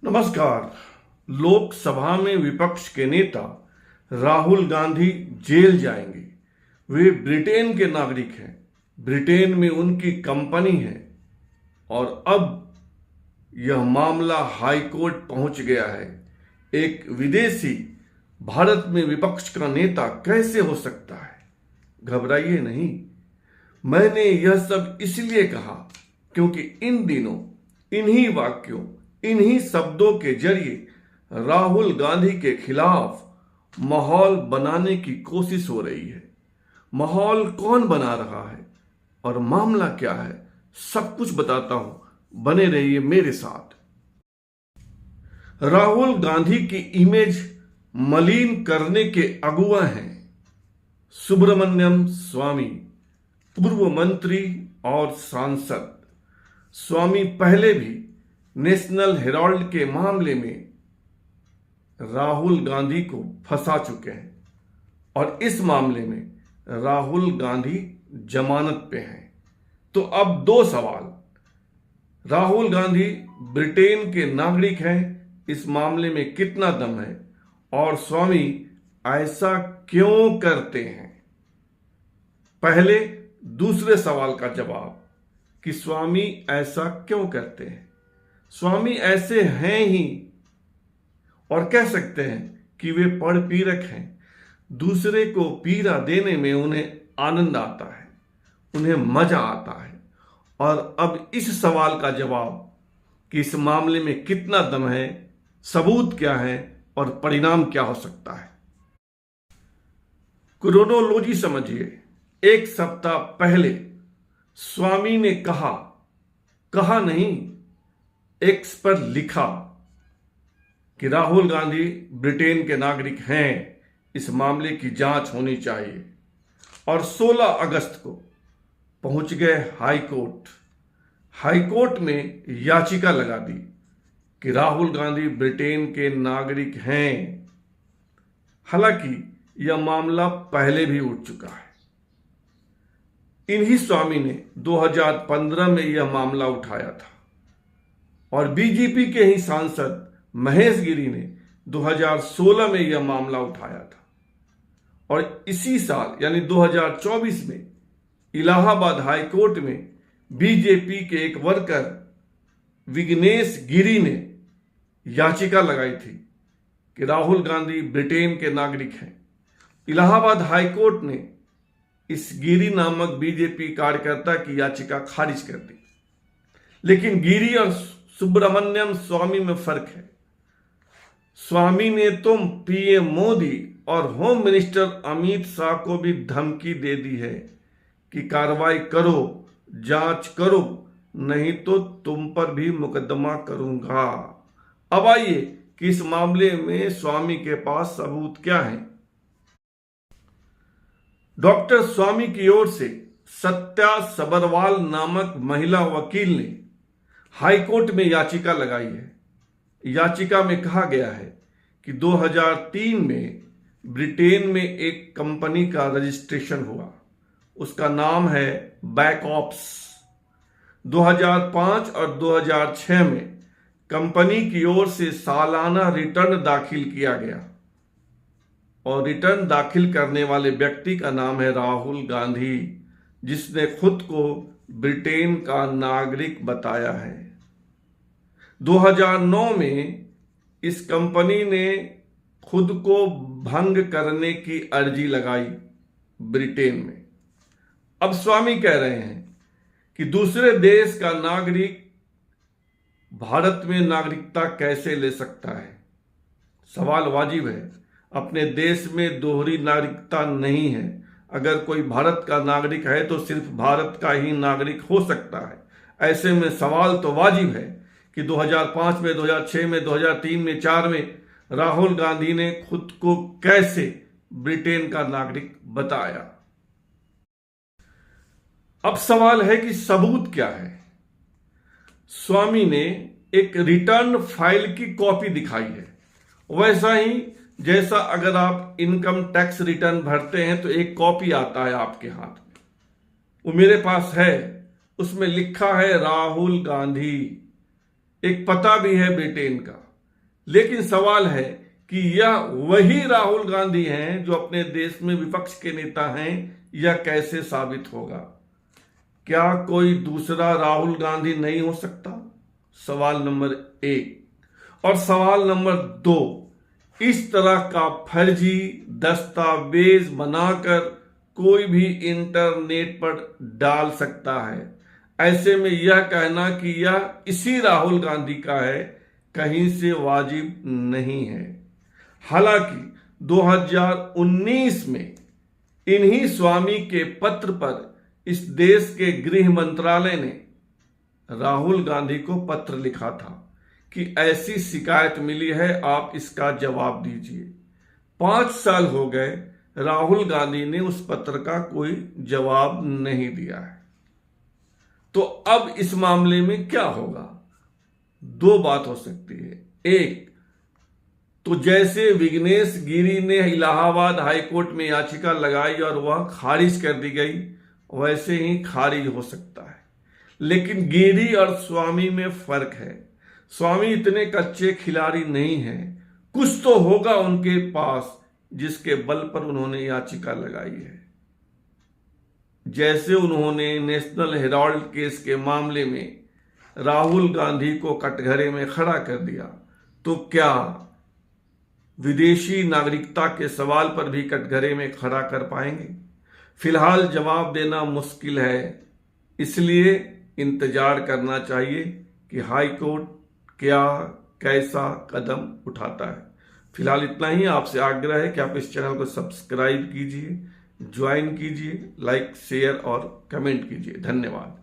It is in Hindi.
नमस्कार। लोकसभा में विपक्ष के नेता राहुल गांधी जेल जाएंगे। वे ब्रिटेन के नागरिक हैं, ब्रिटेन में उनकी कंपनी है और अब यह मामला हाई कोर्ट पहुंच गया है। एक विदेशी भारत में विपक्ष का नेता कैसे हो सकता है? घबराइए नहीं, मैंने यह सब इसलिए कहा क्योंकि इन दिनों इन्हीं वाक्यों, इन्हीं शब्दों के जरिए राहुल गांधी के खिलाफ माहौल बनाने की कोशिश हो रही है। माहौल कौन बना रहा है और मामला क्या है, सब कुछ बताता हूं, बने रहिए मेरे साथ। राहुल गांधी की इमेज मलिन करने के अगुआ हैं सुब्रमण्यम स्वामी, पूर्व मंत्री और सांसद। स्वामी पहले भी नेशनल हेराल्ड के मामले में राहुल गांधी को फंसा चुके हैं और इस मामले में राहुल गांधी जमानत पे हैं। तो अब दो सवाल, राहुल गांधी ब्रिटेन के नागरिक हैं, इस मामले में कितना दम है और स्वामी ऐसा क्यों करते हैं? पहले दूसरे सवाल का जवाब कि स्वामी ऐसा क्यों करते हैं। स्वामी ऐसे हैं ही और कह सकते हैं कि वे परपीड़क हैं। दूसरे को पीड़ा देने में उन्हें आनंद आता है, उन्हें मजा आता है। और अब इस सवाल का जवाब कि इस मामले में कितना दम है, सबूत क्या है और परिणाम क्या हो सकता है। क्रोनोलॉजी समझिए। एक सप्ताह पहले स्वामी ने कहा नहीं, एक्स पर लिखा कि राहुल गांधी ब्रिटेन के नागरिक हैं, इस मामले की जांच होनी चाहिए। और 16 अगस्त को पहुंच गए हाई कोर्ट। हाई कोर्ट में याचिका लगा दी कि राहुल गांधी ब्रिटेन के नागरिक हैं। हालांकि यह मामला पहले भी उठ चुका है। इन्हीं स्वामी ने 2015 में यह मामला उठाया था और बीजेपी के ही सांसद महेश गिरी ने 2016 में यह मामला उठाया था और इसी साल यानी 2024 में इलाहाबाद हाई कोर्ट में बीजेपी के एक वर्कर विघ्नेश गिरी ने याचिका लगाई थी कि राहुल गांधी ब्रिटेन के नागरिक हैं। इलाहाबाद हाई कोर्ट ने इस गिरी नामक बीजेपी कार्यकर्ता की याचिका खारिज कर दी। लेकिन गिरी और सुब्रमण्यम स्वामी में फर्क है। स्वामी ने तो पीएम मोदी और होम मिनिस्टर अमित शाह को भी धमकी दे दी है कि कार्रवाई करो, जांच करो, नहीं तो तुम पर भी मुकदमा करूंगा। अब आइए कि इस मामले में स्वामी के पास सबूत क्या है। डॉक्टर स्वामी की ओर से सत्या सबरवाल नामक महिला वकील ने हाई कोर्ट में याचिका लगाई है। याचिका में कहा गया है कि 2003 में ब्रिटेन में एक कंपनी का रजिस्ट्रेशन हुआ, उसका नाम है बैकऑप्स। 2005 और 2006 में कंपनी की ओर से सालाना रिटर्न दाखिल किया गया और रिटर्न दाखिल करने वाले व्यक्ति का नाम है राहुल गांधी, जिसने खुद को ब्रिटेन का नागरिक बताया है। 2009 में इस कंपनी ने खुद को भंग करने की अर्जी लगाई ब्रिटेन में। अब स्वामी कह रहे हैं कि दूसरे देश का नागरिक भारत में नागरिकता कैसे ले सकता है। सवाल वाजिब है। अपने देश में दोहरी नागरिकता नहीं है। अगर कोई भारत का नागरिक है तो सिर्फ भारत का ही नागरिक हो सकता है। ऐसे में सवाल तो वाजिब है कि 2005 में, 2006 में, 2003 में, 4 में राहुल गांधी ने खुद को कैसे ब्रिटेन का नागरिक बताया। अब सवाल है कि सबूत क्या है। स्वामी ने एक रिटर्न फाइल की कॉपी दिखाई है, वैसा ही जैसा अगर आप इनकम टैक्स रिटर्न भरते हैं तो एक कॉपी आता है आपके हाथ में, वो मेरे पास है। उसमें लिखा है राहुल गांधी, एक पता भी है ब्रिटेन का। लेकिन सवाल है कि यह वही राहुल गांधी हैं जो अपने देश में विपक्ष के नेता हैं, यह कैसे साबित होगा? क्या कोई दूसरा राहुल गांधी नहीं हो सकता? सवाल नंबर 1। और सवाल नंबर 2, इस तरह का फर्जी दस्तावेज बनाकर कोई भी इंटरनेट पर डाल सकता है। ऐसे में यह कहना कि यह इसी राहुल गांधी का है कहीं से वाजिब नहीं है। हालांकि 2019 में इन्हीं स्वामी के पत्र पर इस देश के गृह मंत्रालय ने राहुल गांधी को पत्र लिखा था कि ऐसी शिकायत मिली है, आप इसका जवाब दीजिए। 5 साल हो गए, राहुल गांधी ने उस पत्र का कोई जवाब नहीं दिया है। तो अब इस मामले में क्या होगा? 2 बात हो सकती है। एक तो जैसे विघ्नेश गिरी ने इलाहाबाद हाईकोर्ट में याचिका लगाई और वह खारिज कर दी गई, वैसे ही खारिज हो सकता है। लेकिन गिरी और स्वामी में फर्क है। स्वामी इतने कच्चे खिलाड़ी नहीं हैं, कुछ तो होगा उनके पास जिसके बल पर उन्होंने याचिका लगाई है। जैसे उन्होंने नेशनल हेराल्ड केस के मामले में राहुल गांधी को कटघरे में खड़ा कर दिया, तो क्या विदेशी नागरिकता के सवाल पर भी कटघरे में खड़ा कर पाएंगे? फिलहाल जवाब देना मुश्किल है, इसलिए इंतजार करना चाहिए कि हाई कोर्ट क्या कैसा कदम उठाता है। फिलहाल इतना ही। आपसे आग्रह है कि आप इस चैनल को सब्सक्राइब कीजिए, ज्वाइन कीजिए, लाइक शेयर और कमेंट कीजिए। धन्यवाद।